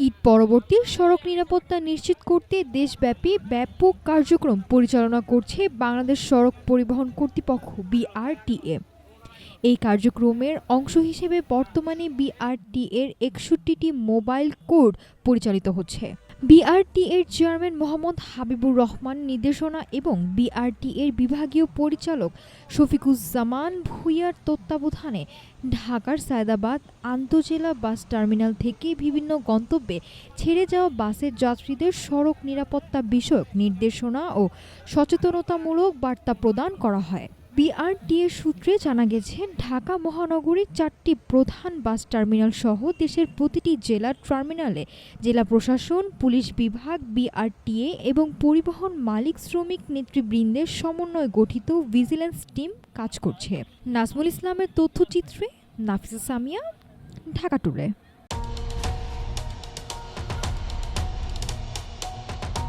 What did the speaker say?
ঈদ পরবর্তী সড়ক নিরাপত্তা নিশ্চিত করতে দেশব্যাপী ব্যাপক কার্যক্রম পরিচালনা করছে বাংলাদেশ সড়ক পরিবহন কর্তৃপক্ষ বিআরটিএ। এই কার্যক্রমের অংশ হিসেবে বর্তমানে বিআরটিএর ৬১টি মোবাইল কোড পরিচালিত হচ্ছে। বিআরটিএর চেয়ারম্যান মোহাম্মদ হাবিবুর রহমান নির্দেশনা এবং বিআরটিএর বিভাগীয় পরিচালক শফিকুজ্জামান ভূঁইয়ার তত্ত্বাবধানে ঢাকার সায়দাবাদ আন্তজেলা বাস টার্মিনাল থেকে বিভিন্ন গন্তব্যে ছেড়ে যাওয়া বাসের যাত্রীদের সড়ক নিরাপত্তা বিষয়ক নির্দেশনা ও সচেতনতামূলক বার্তা প্রদান করা হয়। বিআরটিএ সূত্রে জানা গেছে, ঢাকা মহানগরীর ৪টি প্রধান বাস টার্মিনাল সহ দেশের প্রতিটি জেলার টার্মিনালে জেলা প্রশাসন, পুলিশ বিভাগ, বিআরটিএ এবং পরিবহন মালিক শ্রমিক নেতৃবৃন্দের সমন্বয়ে গঠিত ভিজিল্যান্স টিম কাজ করছে। নাজমুল ইসলামের তথ্যচিত্রে নাফিসা সামিয়া, ঢাকা টুডে।